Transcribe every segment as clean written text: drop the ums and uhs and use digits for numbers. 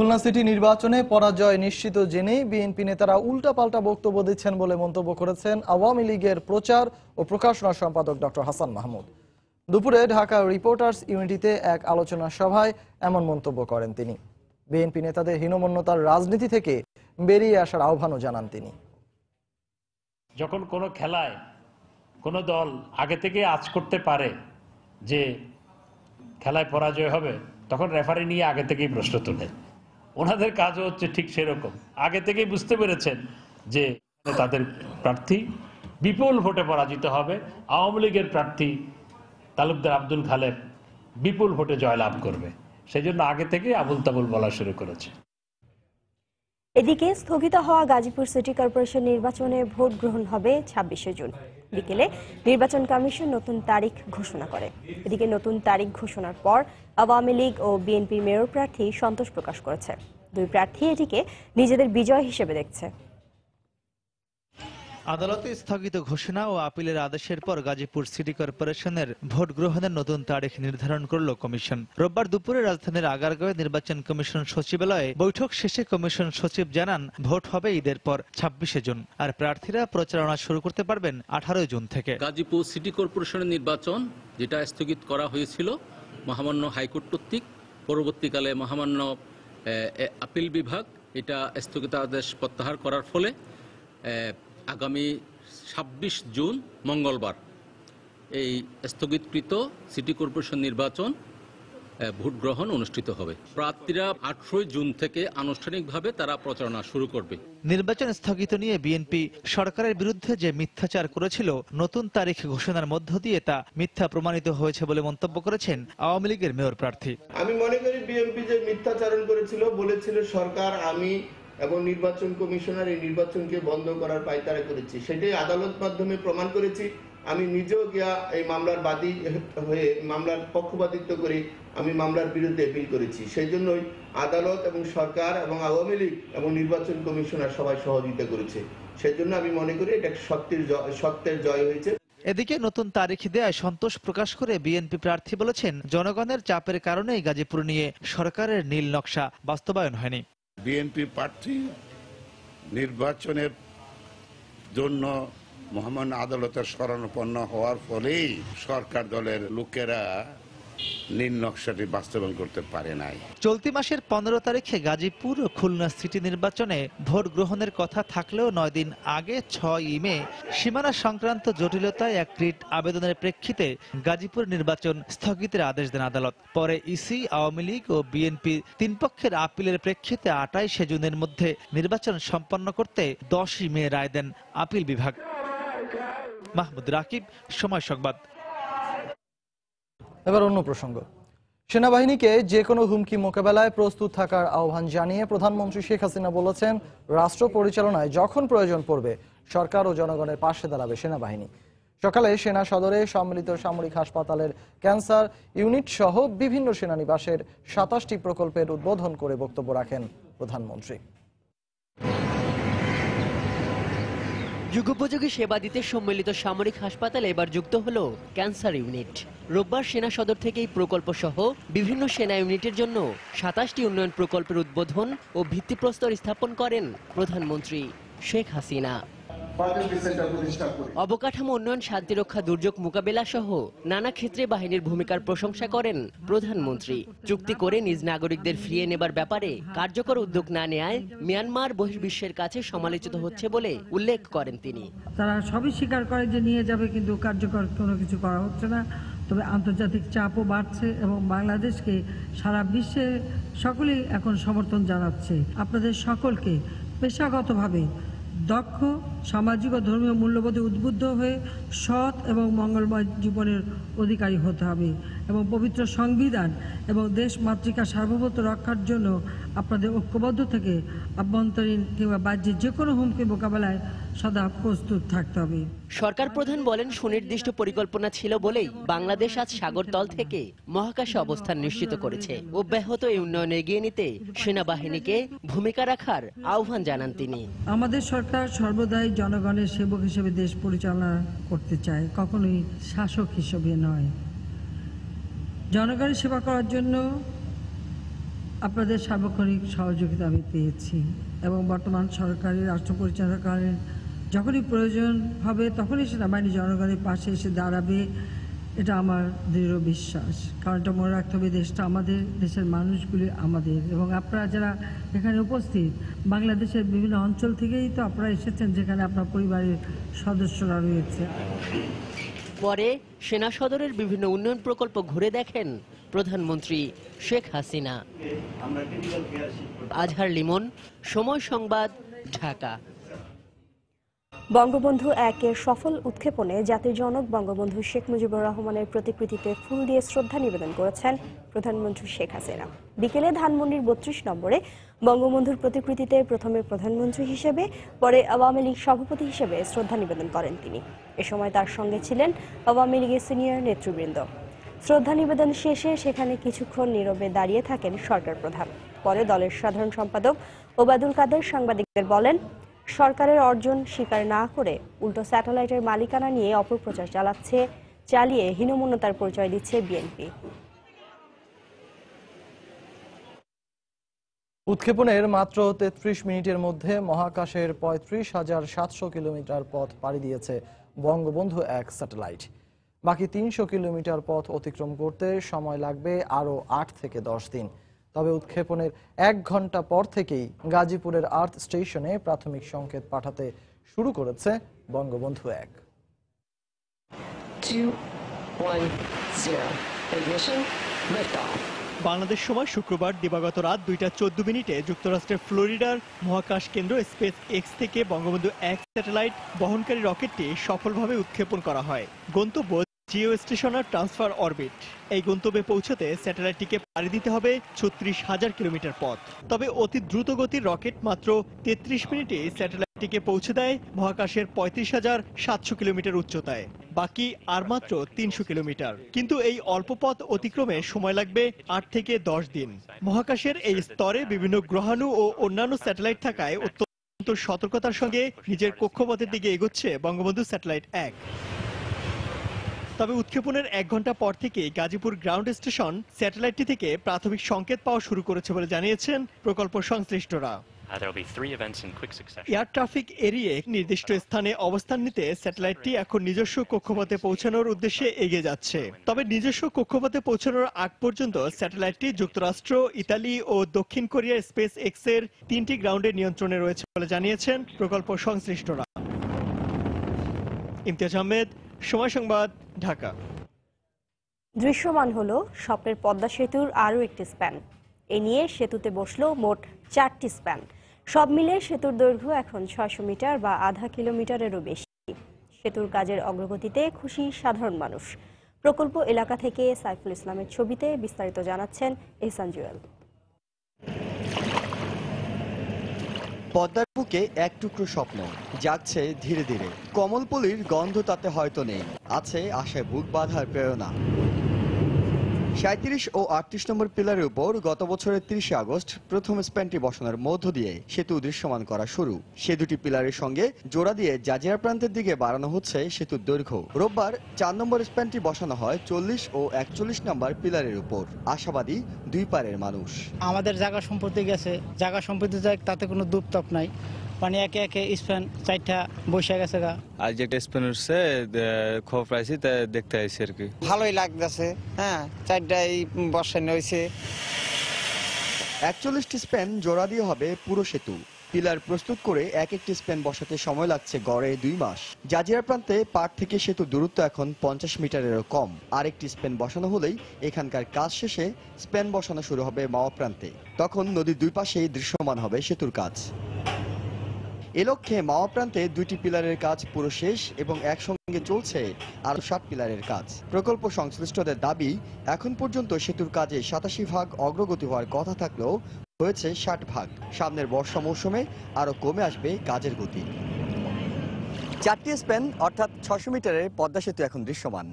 Khulna city নির্বাচনে পরাজয় নিশ্চিত জেনেই বিএনপি নেতারা উল্টাপাল্টা বক্তব্য দিচ্ছেন বলে মন্তব্য করেছেন আওয়ামী লীগের প্রচার ও প্রকাশনা সম্পাদক ডক্টর হাসান মাহমুদ। দুপুরে ঢাকা রিপোর্টার্স ইউনিটিতে এক আলোচনা সভায় এমন মন্তব্য করেন তিনি। বিএনপি নেতাদের হীনমন্যতার রাজনীতি থেকে বেরিয়ে আসার আহ্বানও জানান তিনি। যখন কোনো খেলায় কোনো দল আগে থেকে আঁচ করতে পারে যে খেলায় পরাজয় হবে, তখন রেফারি নিয়ে আগে থেকেই প্রশ্ন তোলে। ওনাদের কাজও হচ্ছে ঠিক সেরকম, আগে থেকেই বুঝতে পেরেছেন যে তাদের প্রার্থী বিপুল ভোটে পরাজিত হবে, আওয়ামী লীগের প্রার্থী তালুকদার আব্দুল খালেক বিপুল ভোটে জয়লাভ করবে, সেই জন্য আগে থেকে আবুল তাবুল বলা শুরু করেছে। এদিকে স্থগিত হওয়া গাজীপুর সিটি কর্পোরেশন নির্বাচনে ভোট গ্রহণ হবে 26শে জুন বিকেলে। নির্বাচন কমিশন নতুন তারিখ ঘোষণা করে। এদিকে নতুন তারিখ ঘোষণার পর আওয়ামী লীগ ও বিএনপির মেয়র প্রার্থী সন্তোষ প্রকাশ করেছে। দুই প্রার্থী এটিকে নিজেদের বিজয় হিসেবে দেখছে। আদালতে স্থগিত ঘোষণা ও আপিলের আদেশের পর গাজীপুর সিটি কর্পোরেশনের ভোট গ্রহণের নতুন তারিখ নির্ধারণ করল কমিশন। রোববার দুপুরে রাজধানীর আগারগাঁওয়ে নির্বাচন কমিশন সচিবালয়ে বৈঠক শেষে কমিশন সচিব জানান, ভোট হবে ঈদের পর 26শে জুন, আর প্রার্থীরা প্রচারণা শুরু করতে পারবেন 18 জুন থেকে। গাজীপুর সিটি কর্পোরেশনের নির্বাচন যেটা স্থগিত করা হয়েছিল মহামান্য হাইকোর্ট কর্তৃক, পরবর্তীকালে মহামান্য আপিল বিভাগ এটা স্থগিতাদেশ প্রত্যাহার করার ফলে আগামী 26 জুন মঙ্গলবার এই স্থগিতকৃত সিটি কর্পোরেশন নির্বাচন ভোট গ্রহণ অনুষ্ঠিত হবে। প্রার্থীরা 18 জুন থেকে আনুষ্ঠানিকভাবে তারা প্রচারণা শুরু করবে। নির্বাচন স্থগিত নিয়ে বিএনপি সরকারের বিরুদ্ধে যে মিথ্যাচার করেছিল, নতুন তারিখ ঘোষণার মধ্য দিয়ে তা মিথ্যা প্রমাণিত হয়েছে বলে মন্তব্য করেছেন আওয়ামী লীগের মেয়র প্রার্থী। আমি মনে করি বিএনপি যে মিথ্যাচারণ করেছিল, বলেছিল সরকার, আমি এবং নির্বাচন কমিশনার এই নির্বাচনকে বন্ধ করার পায়তারা করেছি, সেটাই আদালত মাধ্যমে প্রমাণ করেছি। আমি নিজেও গিয়া এই মামলার বাদী হয়ে মামলার পক্ষপাতিত্ব করে আমি মামলার বিরুদ্ধে আপিল করেছি। সেই জন্যই আদালত এবং সরকার এবং আওয়ামী লীগ এবং নির্বাচন কমিশনার সবাই সহযোগিতা করেছে। সেই জন্য আমি মনে করি এটা সত্যের জয় হয়েছে। এদিকে নতুন তারিখ দেয়ায় সন্তোষ প্রকাশ করে বিএনপি প্রার্থী বলেছেন, জনগণের চাপের কারণেই গাজীপুর নিয়ে সরকারের নীল নকশা বাস্তবায়ন হয়নি। বিএনপি প্রার্থী নির্বাচনের জন্য মহামান্য আদালতের শরণাপন্ন হওয়ার ফলেই সরকার দলের লোকেরা নীল নকশাটি বাস্তবায়ন করতে পারে নাই। চলতি মাসের 15 তারিখে গাজীপুর ও খুলনা সিটি নির্বাচনে ভোট গ্রহণের কথা থাকলেও 9 দিন আগে 6ই মে সীমানা সংক্রান্ত জটিলতায় এক রিট আবেদনের প্রেক্ষিতে গাজীপুর নির্বাচন স্থগিতের আদেশ দেন আদালত। পরে ইসি, আওয়ামী লীগ ও বিএনপি তিন পক্ষের আপিলের প্রেক্ষিতে 28শে জুনের মধ্যে নির্বাচন সম্পন্ন করতে 10ই মে রায় দেন আপিল বিভাগ। মাহমুদ রাকিব, সময় সংবাদ। এবার অন্য প্রসঙ্গ। সেনাবাহিনীকে যে কোনো হুমকি মোকাবেলায় প্রস্তুত থাকার আহ্বান জানিয়ে প্রধানমন্ত্রী শেখ হাসিনা বলেছেন, রাষ্ট্র পরিচালনায় যখন প্রয়োজন পড়বে সরকার ও জনগণের পাশে দাঁড়াবে সেনাবাহিনী। সকালে সেনা সদরে সম্মিলিত সামরিক হাসপাতালের ক্যান্সার ইউনিট সহ বিভিন্ন সেনানিবাসের 27টি প্রকল্পের উদ্বোধন করে বক্তব্য রাখেন প্রধানমন্ত্রী। যুগোপযোগী সেবা দিতে সম্মিলিত সামরিক হাসপাতালে এবার যুক্ত হলো ক্যান্সার ইউনিট। রোববার সেনা সদর থেকে এই প্রকল্প সহ বিভিন্ন সেনা ইউনিটের জন্য 27টি উন্নয়ন প্রকল্পের উদ্বোধন ও ভিত্তিপ্রস্তর স্থাপন করেন প্রধানমন্ত্রী শেখ হাসিনা। অবকাঠামো উন্নয়ন, শান্তিরক্ষা, দুর্যোগ মোকাবেলা সহ নানা ক্ষেত্রে বাহিনীর ভূমিকার প্রশংসা করেন প্রধানমন্ত্রী। চুক্তি করে নিজ নাগরিকদের ফিরিয়ে নেবার ব্যাপারে কার্যকর উদ্যোগ না নেয় মিয়ানমার বহির্বিশ্বের কাছে সমালোচিত হচ্ছে বলে উল্লেখ করেন তিনি। তারা সবই স্বীকার করে যে নিয়ে যাবে, কিন্তু কার্যকর কোনো কিছু করা হচ্ছে না। তবে আন্তর্জাতিক চাপও বাড়ছে এবং বাংলাদেশকে সারা বিশ্বে সকলেই এখন সমর্থন জানাচ্ছে। আপনাদের সকলকে পেশাগতভাবে দক্ষ, সামাজিক ও ধর্মীয় মূল্যবোধে উদ্বুদ্ধ হয়ে সৎ এবং মঙ্গলময় জীবনের অধিকারী হতে হবে এবং পবিত্র সংবিধান এবং দেশ মাতৃকা সার্বভৌমত্ব রক্ষার জন্য আপনাদের ঐক্যবদ্ধ থেকে আভ্যন্তরীণ কিংবা বাহ্যিক যে কোনো হুমকি মোকাবেলায় সদা প্রস্তুত থাকতে হবে। সরকার প্রধান বলেন, সুনির্দিষ্ট পরিকল্পনা ছিল বলেই বাংলাদেশ আজ সাগরতল থেকে মহাকাশে অবস্থান নিশ্চিত করেছে। অব্যাহত এই উন্নয়ন এগিয়ে নিতে সেনাবাহিনীকে ভূমিকা রাখার আহ্বান জানান তিনি। আমাদের সরকার সর্বদাই জনগণের সেবক হিসেবে দেশ পরিচালনা করতে চায়, কখনোই শাসক হিসেবে নয়। জনগণের সেবা করার জন্য আপনাদের সার্বক্ষণিক সহযোগিতা আমি পেয়েছি এবং বর্তমান সরকারের রাষ্ট্র পরিচালনাকালীন যখনই প্রয়োজন হবে তখনই সেনাবাহিনী জনগণের পাশে এসে দাঁড়াবে, এটা আমার দৃঢ় বিশ্বাস। কারণ এটা মনে রাখতে হবে, দেশটা আমাদের, দেশের মানুষগুলি আমাদের, এবং আপনারা যারা এখানে উপস্থিত বাংলাদেশের বিভিন্ন অঞ্চল থেকেই তো আপনারা এসেছেন, যেখানে আপনার পরিবারের সদস্যরা রয়েছে। পরে সেনা সদরের বিভিন্ন উন্নয়ন প্রকল্প ঘুরে দেখেন প্রধানমন্ত্রী শেখ হাসিনা। আজহার লিমন, সময় সংবাদ, ঢাকা। বঙ্গবন্ধু ১-এর সফল উৎক্ষেপণে জাতির জনক বঙ্গবন্ধু শেখ মুজিবুর রহমানের প্রতিকৃতিতে ফুল দিয়ে শ্রদ্ধা নিবেদন করেছেন প্রধানমন্ত্রী শেখ হাসিনা। বিকেলে ধানমন্ডির ৩২ নম্বরে বঙ্গবন্ধুর প্রতিকৃতিতে প্রথমে প্রধানমন্ত্রী হিসেবে, পরে আওয়ামী লীগ সভাপতি হিসেবে শ্রদ্ধা নিবেদন করেন তিনি। এ সময় তার সঙ্গে ছিলেন আওয়ামী লীগের সিনিয়র নেতৃবৃন্দ। শ্রদ্ধা নিবেদন শেষে সেখানে কিছুক্ষণ নীরবে দাঁড়িয়ে থাকেন সরকার প্রধান। পরে দলের সাধারণ সম্পাদক ওবায়দুল কাদের সাংবাদিকদের বলেন, সরকারের অর্জন স্বীকার না করে উল্টো স্যাটেলাইটের মালিকানা নিয়ে অপপ্রচার চালিয়ে হীনমন্যতার পরিচয় দিচ্ছে বিএনপি। উৎক্ষেপণের মাত্র ৩৩ মিনিটের মধ্যে মহাকাশের ৩৫,৭০০ কিলোমিটার পথ পাড়ি দিয়েছে বঙ্গবন্ধু ১ স্যাটেলাইট। বাকি ৩০০ কিলোমিটার পথ অতিক্রম করতে সময় লাগবে আরও ৮ থেকে ১০ দিন। তবে উৎক্ষেপণের ১ ঘন্টা পর থেকেই গাজীপুরের আর্থ স্টেশনে প্রাথমিক সংকেত পাঠাতে শুরু করেছে বঙ্গবন্ধু ১। বাংলাদেশ সময় শুক্রবার দিবাগত রাত 2:14 যুক্তরাষ্ট্রের ফ্লোরিডার মহাকাশ কেন্দ্র স্পেস এক্স থেকে বঙ্গবন্ধু ১ স্যাটেলাইট বহনকারী রকেটটি সফলভাবে উৎক্ষেপণ করা হয়। গন্তব্য জিও স্টেশনার ট্রান্সফার অরবিট। এই গন্তব্যে পৌঁছতে স্যাটেলাইটটিকে পাড়ি দিতে হবে ৩৬,০০০ কিলোমিটার পথ। তবে অতি দ্রুত গতির রকেট মাত্র ৩৩ মিনিটে স্যাটেলাইটটিকে পৌঁছে দেয় মহাকাশের ৩৫,৭০০ কিলোমিটার উচ্চতায়। বাকি আর মাত্র ৩০০ কিলোমিটার। কিন্তু এই অল্প পথ অতিক্রমে সময় লাগবে ৮ থেকে ১০ দিন। মহাকাশের এই স্তরে বিভিন্ন গ্রহাণু ও অন্যান্য স্যাটেলাইট থাকায় অত্যন্ত সতর্কতার সঙ্গে নিজের কক্ষপথের দিকে এগোচ্ছে বঙ্গবন্ধু স্যাটেলাইট ১। তবে উৎক্ষেপণের ১ ঘন্টা পর থেকে গাজীপুর গ্রাউন্ড স্টেশন স্যাটেলাইটটি থেকে প্রাথমিক সংকেত পাওয়া শুরু করেছে বলে জানিয়েছেন প্রকল্প সংশ্লিষ্টরা। এয়ার ট্রাফিক এড়িয়ে নির্দিষ্ট স্থানে অবস্থান নিতে স্যাটেলাইটটি এখন নিজস্ব কক্ষপথে পৌঁছানোর উদ্দেশ্যে এগিয়ে যাচ্ছে। তবে নিজস্ব কক্ষপথে পৌঁছানোর আগ পর্যন্ত স্যাটেলাইটটি যুক্তরাষ্ট্র, ইতালি ও দক্ষিণ কোরিয়ার স্পেস এক্স এর 3টি গ্রাউন্ডের নিয়ন্ত্রণে রয়েছে বলে জানিয়েছেন প্রকল্প সংশ্লিষ্টরা। ইমতিয়াজ আহমেদ, সময় সংবাদ, ঢাকা। দৃশ্যমান হলো স্বপ্নের পদ্মা সেতুর আরও একটি স্প্যান। এ নিয়ে সেতুতে বসলো মোট 4টি স্প্যান। সব মিলে সেতুর দৈর্ঘ্য এখন 600 মিটার বা আধা কিলোমিটারেরও বেশি। সেতুর কাজের অগ্রগতিতে খুশি সাধারণ মানুষ। প্রকল্প এলাকা থেকে সাইফুল ইসলামের ছবিতে বিস্তারিত জানাচ্ছেন এহসান জুয়েল। পদ্মার বুকে এক টুকরো স্বপ্ন জাগছে ধীরে ধীরে। কমলপলির গন্ধ তাতে হয়তো নেই, আছে আশায় বুক বাঁধার প্রেরণা। 37 ও 38 নম্বর পিলারের উপর গত বছরের 30 আগস্ট প্রথম স্প্যানটি বসানোর মধ্য দিয়ে সেতু দৃশ্যমান করা শুরু। সে দুটি পিলারের সঙ্গে জোড়া দিয়ে জাজিরা প্রান্তের দিকে বাড়ানো হচ্ছে সেতুর দৈর্ঘ্য। রোববার 4 নম্বর স্প্যানটি বসানো হয় 40 ও 41 নম্বর পিলারের উপর। আশাবাদী দুই পারের মানুষ। আমাদের জায়গা সম্পত্তি গেছে, জায়গা সম্পত্তি তাতে কোনো দুপতাপ নাই, মানে একে একে স্প্যান 4টা বসে গেছে গা। আর যেটা স্প্যান হচ্ছে খবর পাইছি তা দেখতে আইছি আর কি। ভালোই লাগতেছে, হ্যাঁ 4টাই বসানো হয়েছে। 41টি স্প্যান জোড়া দিয়ে হবে পুরো সেতু। পিলার প্রস্তুত করে এক একটি স্প্যান বসাতে সময় লাগছে গড়ে 2 মাস। জাজিরা প্রান্তে পাড় থেকে সেতু দূরত্ব এখন 50 মিটারেরও কম। আরেকটি স্প্যান বসানো হলেই এখানকার কাজ শেষে স্প্যান বসানো শুরু হবে মাওয়া প্রান্তে। তখন নদীর দুই পাশেই দৃশ্যমান হবে সেতুর কাজ। এ লক্ষ্যে মাওয়া প্রান্তে 2টি পিলারের কাজ পুরো শেষ এবং একসঙ্গে চলছে আরো 7 পিলারের কাজ। প্রকল্প সংশ্লিষ্টদের দাবি, এখন পর্যন্ত সেতুর কাজে 87% অগ্রগতি হওয়ার কথা থাকলেও হয়েছে 60%। সামনের বর্ষা মৌসুমে আরো কমে আসবে কাজের গতি। 4টি স্প্যান অর্থাৎ 600 মিটারের পদ্মা সেতু এখন দৃশ্যমান।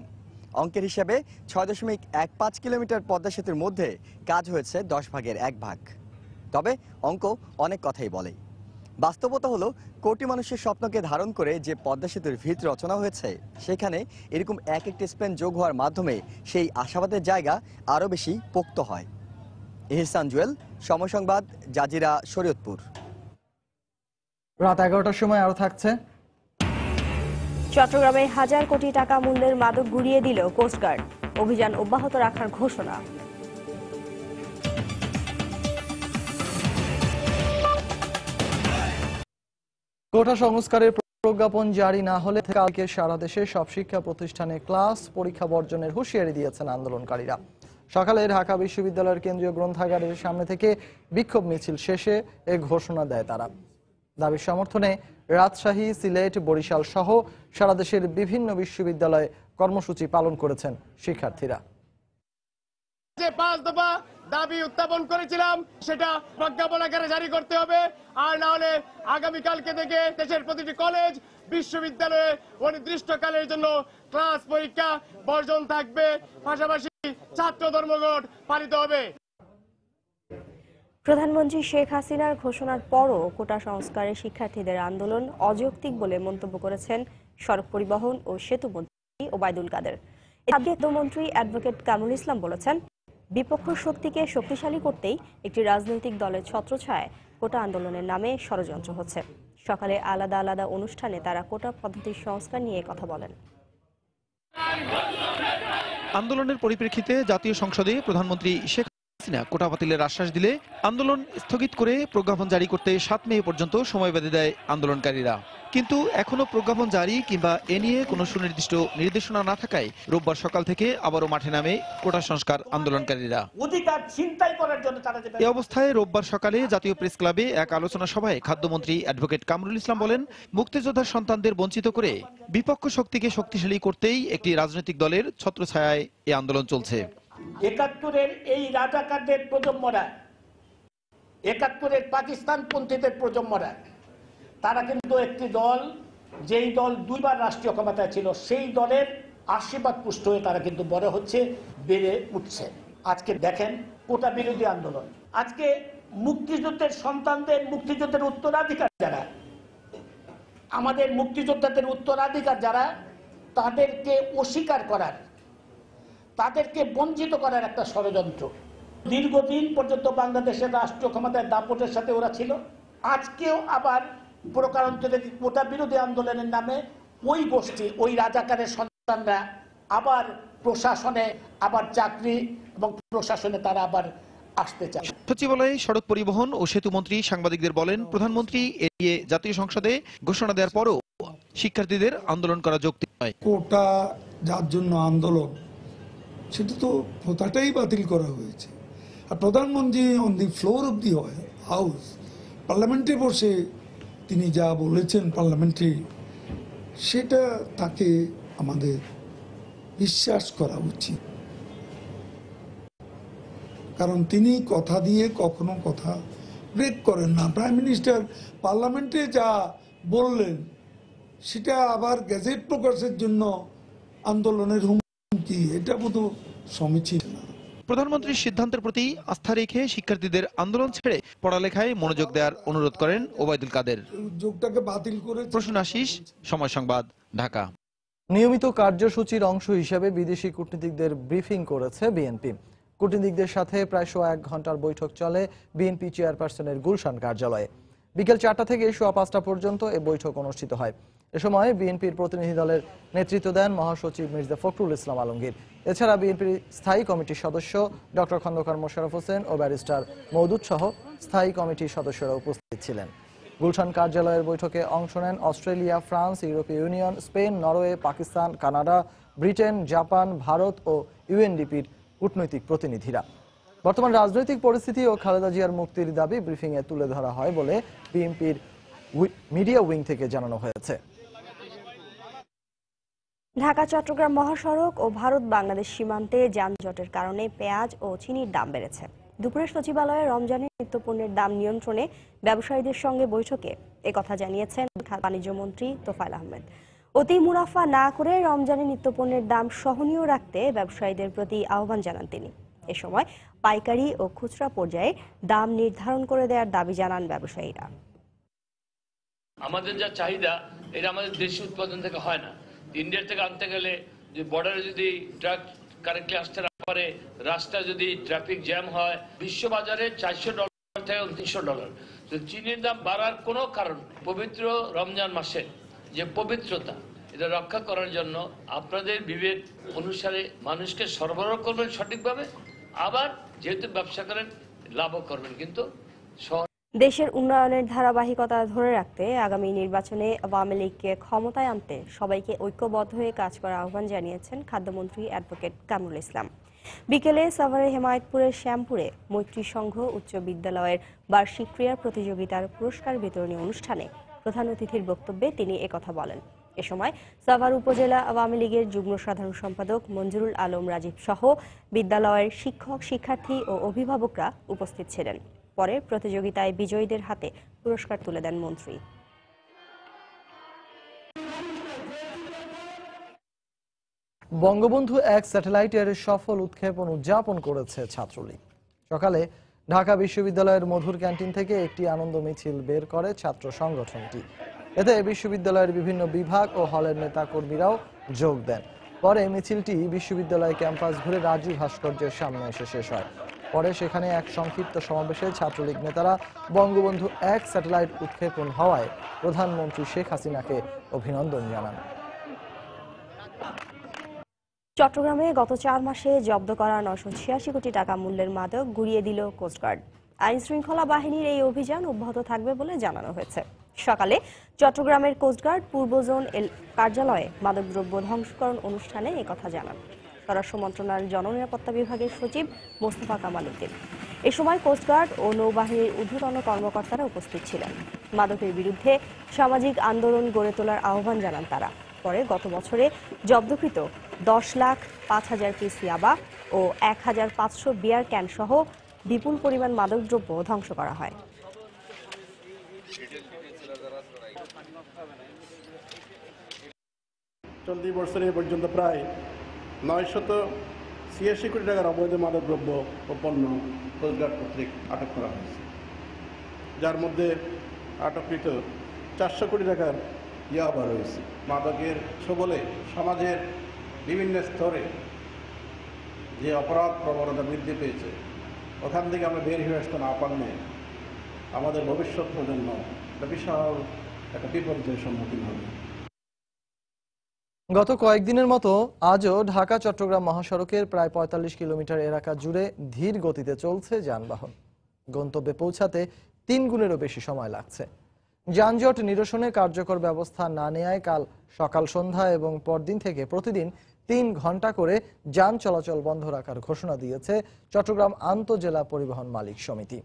অঙ্কের হিসাবে 6.15 কিলোমিটার পদ্মা সেতুর মধ্যে কাজ হয়েছে 10/1 তবে অঙ্ক অনেক কথাই বলে। বাস্তবতা হলো, কোটি মানুষের স্বপ্নকে ধারণ করে যে পদ্মা সেতুর ভিত রচনা হয়েছে, সেখানে এরকম এক একটি স্প্যান যোগ হওয়ার মাধ্যমে সেই আশাবাদের জায়গা আরও বেশি পোক্ত হয়। এহসান জুয়েল, সময় সংবাদ, জাজিরা, শরীয়তপুর। রাত 11টার সময় আরো থাকছে। চট্টগ্রামে হাজার কোটি টাকা মূল্যের মাদক গুড়িয়ে দিল কোস্টগার্ড, অভিযান অব্যাহত রাখার ঘোষণা। কোটা সংস্কারের প্রজ্ঞাপন জারি না হলে কালকে সারা দেশে সব শিক্ষা প্রতিষ্ঠানে ক্লাস পরীক্ষা বর্জনের হুঁশিয়ারি দিয়েছেন আন্দোলনকারীরা। সকালে ঢাকা বিশ্ববিদ্যালয়ের কেন্দ্রীয় গ্রন্থাগারের সামনে থেকে বিক্ষোভ মিছিল শেষে এ ঘোষণা দেয় তারা। দাবির সমর্থনে রাজশাহী, সিলেট, বরিশাল সহ সারা দেশের বিভিন্ন বিশ্ববিদ্যালয়ে কর্মসূচি পালন করেছেন শিক্ষার্থীরা। যে 5 দফা দাবি উত্থাপন করেছিলাম সেটা প্রজ্ঞাপন আকারে জারি করতে হবে, আর না হলে আগামীকালকে থেকে দেশের প্রতিটি কলেজ, বিশ্ববিদ্যালয়ে অনির্দিষ্টকালের জন্য ক্লাস পরীক্ষা বর্জন থাকবে, পাশাপাশি ছাত্র ধর্মঘট পালিত হবে। প্রধানমন্ত্রী শেখ হাসিনার ঘোষণার পরও কোটা সংস্কারে শিক্ষার্থীদের আন্দোলন অযৌক্তিক বলে মন্তব্য করেছেন সড়ক পরিবহন ও সেতু মন্ত্রী ওবায়দুল কাদের। মন্ত্রী অ্যাডভোকেট কামরুল ইসলাম বলেছেন, বিপক্ষ শক্তিকে শক্তিশালী করতেই একটি রাজনৈতিক দলের ছত্রছায়ায় কোটা আন্দোলনের নামে ষড়যন্ত্র হচ্ছে। সকালে আলাদা আলাদা অনুষ্ঠানে তারা কোটা পদ্ধতির সংস্কার নিয়ে কথা বলেন। আন্দোলনের পরিপ্রেক্ষিতে জাতীয় সংসদে প্রধানমন্ত্রী শেখ হাসিনা কোটা বাতিলের আশ্বাস দিলে আন্দোলন স্থগিত করে প্রজ্ঞাপন জারি করতে 7 মে পর্যন্ত সময় বেঁধে দেয় আন্দোলনকারীরা। কিন্তু এখনো প্রজ্ঞাপন জারি কিংবা এ নিয়ে কোনো সুনির্দিষ্ট নির্দেশনা না থাকায় রোববার সকাল থেকে আবারও মাঠে নামে কোটা সংস্কার আন্দোলনকারীরা। অধিকার ছিনতাই করার জন্য তারা এই অবস্থায় রোববার সকালে জাতীয় প্রেস ক্লাবে এক আলোচনা সভায় খাদ্যমন্ত্রী অ্যাডভোকেট কামরুল ইসলাম বলেন, মুক্তিযোদ্ধার সন্তানদের বঞ্চিত করে বিপক্ষ শক্তিকে শক্তিশালী করতেই একটি রাজনৈতিক দলের ছত্রছায়ায় এই আন্দোলন চলছে। 71-এর এই রাজাকারদের প্রজন্মরা, 71-এর পাকিস্তানপন্থীদের প্রজন্মরা, তারা কিন্তু একটি দল, যেই দল 2 বার রাষ্ট্রীয় ক্ষমতায় ছিল, সেই দলের আশীর্বাদ পুষ্ট হয়ে তারা কিন্তু বড় হচ্ছে, বেড়ে উঠছে। আজকে দেখেন কোটা বিরোধী আন্দোলন, আজকে মুক্তিযুদ্ধের সন্তানদের, মুক্তিযুদ্ধের উত্তরাধিকার যারা, আমাদের মুক্তিযোদ্ধাদের উত্তরাধিকার যারা, তাদেরকে অস্বীকার করার, তাদেরকে বঞ্চিত করার একটা ষড়যন্ত্র। দীর্ঘদিন পর্যন্ত বাংলাদেশের রাষ্ট্রীয় ক্ষমতায় দাপটের সাথে ওরা ছিল। আজকেও আবার প্রকারান্তরে কোটা বিরোধী আন্দোলনের নামে ওই গোষ্ঠী, ওই রাজাকারের সন্তানরা আবার প্রশাসনে, আবার চাকরি এবং প্রশাসনে তারা আবার আসতে চায়। সচিবালয়ে সড়ক পরিবহন ও সেতু মন্ত্রী সাংবাদিকদের বলেন, প্রধানমন্ত্রী এড়িয়ে জাতীয় সংসদে ঘোষণা দেওয়ার পরও শিক্ষার্থীদের আন্দোলন করা যৌক্তিক নয়। কোটা যার জন্য আন্দোলন, সেটা তো কোটাটাই বাতিল করা হয়েছে। আর প্রধানমন্ত্রী on the floor of the house, পার্লামেন্টে বসে তিনি যা বলেছেন পার্লামেন্টে, সেটা তাকে আমাদের বিশ্বাস করা উচিত। কারণ তিনি কথা দিয়ে কখনো কথা ব্রেক করেন না। প্রাইম মিনিস্টার পার্লামেন্টে যা বললেন সেটা আবার গেজেট প্রকাশের জন্য আন্দোলনের হুমকি, এটা বোধহয় সমীচীন না। প্রধানমন্ত্রীর সিদ্ধান্তের প্রতি আস্থা রেখে শিক্ষার্থীদের আন্দোলন ছেড়ে পড়ালেখায় মনোযোগ দেওয়ার অনুরোধ করেন ওবায়দুল কাদের। যোগটাকে বাতিল করে। প্রসূন আশিস, সময় সংবাদ, ঢাকা। নিয়মিত কার্যসূচির অংশ হিসেবে বিদেশি কূটনীতিকদের ব্রিফিং করেছে বিএনপি। কূটনীতিকদের সাথে প্রায় 1 ঘন্টার বৈঠক চলে বিএনপি চেয়ারপারসনের গুলশান কার্যালয়ে। বিকেল 4টা থেকে 5টা পর্যন্ত এ বৈঠক অনুষ্ঠিত হয়। এ সময় বিএনপির প্রতিনিধি দলের নেতৃত্ব দেন মহাসচিব মির্জা ফখরুল ইসলাম আলমগীর। এছাড়া বিএনপির স্থায়ী কমিটির সদস্য ডক্টর খন্দকার মোশাররফ হোসেন ও ব্যারিস্টার মওদুদ সহ স্থায়ী কমিটির সদস্যরা উপস্থিত ছিলেন। গুলশান কার্যালয়ের বৈঠকে অংশ নেন অস্ট্রেলিয়া, ফ্রান্স, ইউরোপীয় union, Spain, Norway, Pakistan, Canada, Britain, Japan, Bharat ও ইউএনডিপির কূটনৈতিক প্রতিনিধিরা। বর্তমান রাজনৈতিক পরিস্থিতি ও খালেদা জিয়ার মুক্তির দাবি ব্রিফিংয়ে তুলে ধরা হয় বলে বিএনপির মিডিয়া উইং থেকে জানানো হয়েছে। ঢাকা চট্টগ্রাম মহাসড়ক ও ভারত বাংলাদেশ সীমান্তে যানজটের কারণে পেঁয়াজ ও চিনির দাম বেড়েছে। দুপুরে সচিবালয়ে রমজানের নিত্যপণ্যের দাম নিয়ন্ত্রণে ব্যবসায়ীদের সঙ্গে বৈঠকে একথা জানিয়েছেন বাণিজ্য মন্ত্রী তোফায়েল আহমেদ। অতি মুনাফা না করে রমজানের নিত্যপণ্যের দাম সহনীয় রাখতে ব্যবসায়ীদের প্রতি আহ্বান জানান তিনি। এ সময় পাইকারি ও খুচরা পর্যায়ে দাম নির্ধারণ করে দেওয়ার দাবি জানান ব্যবসায়ীরা। আমাদের যা চাহিদা, এটা আমাদের দেশীয় উৎপাদন থেকে হয় না। ইন্ডিয়া থেকে আনতে গেলে যে বর্ডারে যদি ট্রাক কারেক্টলি আসতে না তারপরে রাস্তা যদি ট্রাফিক জ্যাম হয়, বিশ্ববাজারে $400 থেকে $2900। তো চিনির দাম বাড়ার কোনো কারণ, পবিত্র রমজান মাসে যে পবিত্রতা, এটা রক্ষা করার জন্য আপনাদের বিবেক অনুসারে মানুষকে সরবরাহ করবেন সঠিকভাবে, আবার যেহেতু ব্যবসা করেন লাভও করবেন। কিন্তু দেশের উন্নয়নের ধারাবাহিকতা ধরে রাখতে আগামী নির্বাচনে আওয়ামী লীগকে ক্ষমতায় আনতে সবাইকে ঐক্যবদ্ধ হয়ে কাজ করার আহ্বান জানিয়েছেন খাদ্যমন্ত্রী অ্যাডভোকেট কামরুল ইসলাম। বিকেলে সাভারের হেমায়েতপুরের শ্যামপুরে মৈত্রী সংঘ উচ্চ বিদ্যালয়ের বার্ষিক ক্রীড়া প্রতিযোগিতার পুরস্কার বিতরণী অনুষ্ঠানে প্রধান অতিথির বক্তব্যে তিনি একথা বলেন। এ সময় সাভার উপজেলা আওয়ামী লীগের যুগ্ম সাধারণ সম্পাদক মঞ্জুরুল আলম রাজীব সহ বিদ্যালয়ের শিক্ষক, শিক্ষার্থী ও অভিভাবকরা উপস্থিত ছিলেন। পরে প্রতিযোগিতায় বিজয়ীদের হাতে পুরস্কার তুলে দেন মন্ত্রী। বঙ্গবন্ধু 1 স্যাটেলাইটের সফল উৎক্ষেপণ উদযাপন করেছে ছাত্রলীগ। সকালে ঢাকা বিশ্ববিদ্যালয়ের মধুর ক্যান্টিন থেকে একটি আনন্দ মিছিল বের করে ছাত্র সংগঠনটি। এতে বিশ্ববিদ্যালয়ের বিভিন্ন বিভাগ ও হলের নেতা কর্মীরাও যোগ দেন। পরে মিছিলটি বিশ্ববিদ্যালয় ক্যাম্পাস ঘুরে রাজু ভাস্কর্যের সামনে এসে শেষ হয়। পরে সেখানে এক সংক্ষিপ্ত সমাবেশে ছাত্রলীগ নেতারা বঙ্গবন্ধু 1 স্যাটেলাইট উৎক্ষেপণ হওয়ায় প্রধানমন্ত্রী শেখ হাসিনাকে অভিনন্দন জানান। চট্টগ্রামে গত 4 মাসে জব্দ করা 986 কোটি টাকা মূল্যের মাদক গুড়িয়ে দিল কোস্টগার্ড। আইন শৃঙ্খলা বাহিনীর এই অভিযান অব্যাহত থাকবে বলে জানানো হয়েছে। সকালে চট্টগ্রামের কোস্টগার্ড পূর্ব জোন কার্যালয়ে মাদকদ্রব্য ধ্বংসকরণ অনুষ্ঠানে একথা জানান স্বরাষ্ট্র মন্ত্রণালয়ের জননিরাপত্তা বিভাগের সচিব মোস্তফা কামাল উদ্দিন। এ সময় কোস্টগার্ড ও নৌবাহিনীর ঊর্ধ্বতন কর্মকর্তারা উপস্থিত ছিলেন। মাদকের বিরুদ্ধে সামাজিক আন্দোলন গড়ে তোলার আহ্বান জানান তারা। পরে গত বছরে জব্দকৃত 10,05,000 পিস ইয়াবা ও 1,500 বিয়ার ক্যান সহ বিপুল পরিমাণ মাদকদ্রব্য ধ্বংস করা হয়। চলতি বছরে পর্যন্ত প্রায় 986 কোটি টাকার অবৈধ মাদকদ্রব্য ও পণ্য কোস্টগার্ড কর্তৃক আটক করা হয়েছে, যার মধ্যে আটককৃত 400 কোটি টাকার ইয়াবা রয়েছে। মাদকের সবলে সমাজের বিভিন্ন স্তরে যে অপরাধ প্রবণতা বৃদ্ধি পেয়েছে, ওখান থেকে আমরা বের হয়ে আসতে না পারলে আমাদের ভবিষ্যৎ প্রজন্ম একটা বিশাল একটা বিপর্যয়ের সম্মুখীন হবে। গত কয়েকদিনের মতো আজও ঢাকা চট্টগ্রাম মহাসড়কের প্রায় 45 কিলোমিটার এলাকা জুড়ে ধীর গতিতে চলছে যানবাহন। গন্তব্যে পৌঁছাতে 3 গুণেরও বেশি সময় লাগছে। যানজট নিরসনে কার্যকর ব্যবস্থা না নেয়ায় কাল সকাল সন্ধ্যা এবং পরদিন থেকে প্রতিদিন 3 ঘন্টা করে যান চলাচল বন্ধ রাখার ঘোষণা দিয়েছে চট্টগ্রাম আন্তঃজেলা পরিবহন মালিক সমিতি।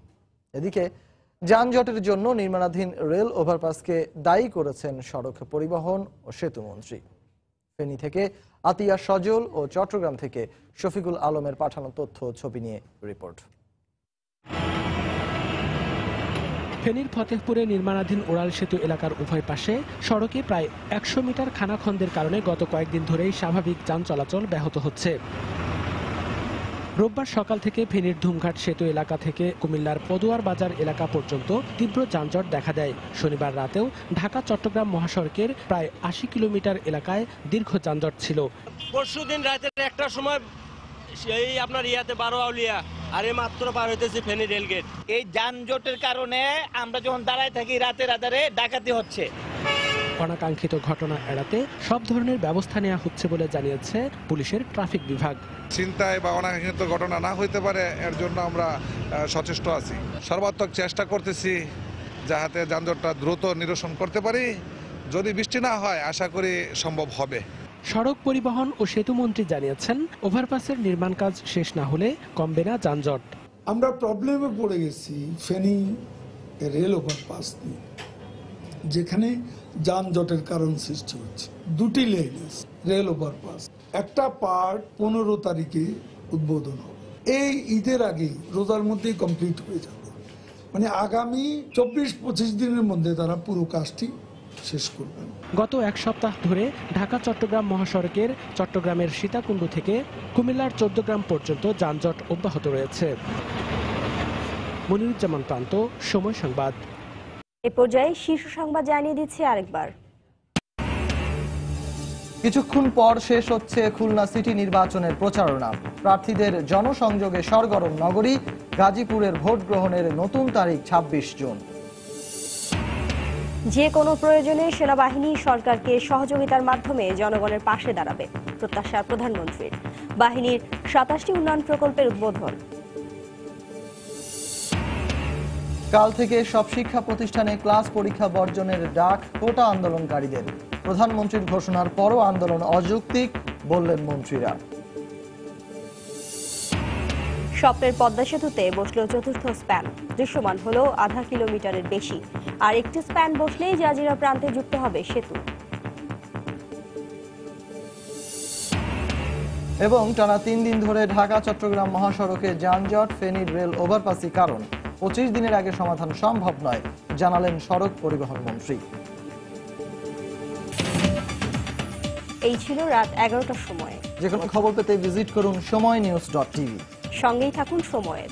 এদিকে যানজটের জন্য নির্মাণাধীন রেল ওভারপাসকে দায়ী করেছেন সড়ক পরিবহন ও সেতু মন্ত্রী। ফেনী থেকে আতিয়া সজল ও চট্টগ্রাম থেকে শফিকুল আলমের পাঠানো তথ্য ছবি নিয়ে রিপোর্ট। ফেনীর ফতেহপুরে নির্মাণাধীন ওড়াল সেতু এলাকার উভয় পাশে সড়কে প্রায় 100 মিটার খানাখন্দের কারণে গত কয়েকদিন ধরেই স্বাভাবিক যান চলাচল ব্যাহত হচ্ছে। রোববার সকাল থেকে ফেনীর ধুমঘাট সেতু এলাকা থেকে কুমিল্লার পদুয়ার বাজার এলাকা পর্যন্ত তীব্র যানজট দেখা দেয়। শনিবার রাতেও ঢাকা চট্টগ্রাম মহাসড়কের প্রায় 80 কিলোমিটার এলাকায় দীর্ঘ যানজট ছিল। পরশুদিন রাতের 1টার সময় এই আপনার ইয়াতে 12 আউলিয়া আর এই মাত্র পার হইতেছে ফেনী রেলগেট। এই যানজটের কারণে আমরা যখন দাঁড়ায় থাকি রাতের আধারে ডাকাতি হচ্ছে। অনাকাঙ্ক্ষিত ঘটনা এড়াতে সব ধরনের ব্যবস্থা নেওয়া হচ্ছে বলে জানিয়েছে পুলিশের ট্রাফিক বিভাগ। চিন্তায় বা অনাকাঙ্ক্ষিত ঘটনা না হইতে পারে, এর জন্য আমরা সচেষ্ট আছি। সর্বাত্মক চেষ্টা করতেছি যাতে যানজটটা দ্রুত নিরসন করতে পারি। যদি বৃষ্টি না হয় আশা করি সম্ভব হবে। সড়ক পরিবহন ও সেতু মন্ত্রী জানিয়েছেন ওভারপাসের নির্মাণ কাজ শেষ না হলে কমবে না যানজট। আমরা প্রবলেমে পড়ে গেছি ফেনী রেল ওভারপাস নিয়ে, যেখানে যানজটের কারণ সৃষ্টি হচ্ছে। 2টি লেন রেল ওভারপাস, একটা পার্ট 15 তারিখে উদ্বোধন হবে। এই ঈদের আগে রোজার মধ্যেই কমপ্লিট হয়ে যাবে, মানে আগামী 24-25 দিনের মধ্যে তারা পুরো কাজটি শেষ করবেন। গত 1 সপ্তাহ ধরে ঢাকা চট্টগ্রাম মহাসড়কের চট্টগ্রামের সীতাকুণ্ড থেকে কুমিল্লার 14 গ্রাম পর্যন্ত যানজট অব্যাহত রয়েছে। মনিরুজ্জামান প্রান্ত, সময় সংবাদ। এ পর্যায়ে শীর্ষ সংবাদ জানিয়ে দিচ্ছে আরেকবার। কিছুক্ষণ পর শেষ হচ্ছে খুলনা সিটি নির্বাচনের প্রচারণা। প্রার্থীদের জনসংযোগে সরগরম নগরী। গাজীপুরের ভোট গ্রহণের নতুন তারিখ ২৬ জুন। যে কোনো প্রয়োজনে সেনাবাহিনী সরকারকে সহযোগিতার মাধ্যমে জনগণের পাশে দাঁড়াবে, প্রত্যাশা প্রধানমন্ত্রীর। বাহিনীর ২৭টি উন্নয়ন প্রকল্পের উদ্বোধন। কাল থেকে সব শিক্ষা প্রতিষ্ঠানে ক্লাস পরীক্ষা বর্জনের ডাক কোটা আন্দোলনকারীদের। প্রধানমন্ত্রীর ঘোষণার পরও আন্দোলন অযৌক্তিক বললেন মন্ত্রীরা। স্বপ্নের পদ্মা সেতুতে বসল চতুর্থ স্প্যান। দৃশ্যমান হলো আধা কিলোমিটারের বেশি। আর একটি স্প্যান বসলেই জাজিরা প্রান্তে যুক্ত হবে সেতু। এবং টানা ৩ দিন ধরে ঢাকা চট্টগ্রাম মহাসড়কে যানজট, ফেনীর রেল ওভারপাসই কারণ। ২৫ দিনের আগে সমাধান সম্ভব নয়, জানালেন সড়ক পরিবহন মন্ত্রী। এই ছিল রাত ১১টার সময়। যে কোনো খবর পেতে ভিজিট করুন সময়নিউজ.টিভি। সঙ্গেই থাকুন সময়ের।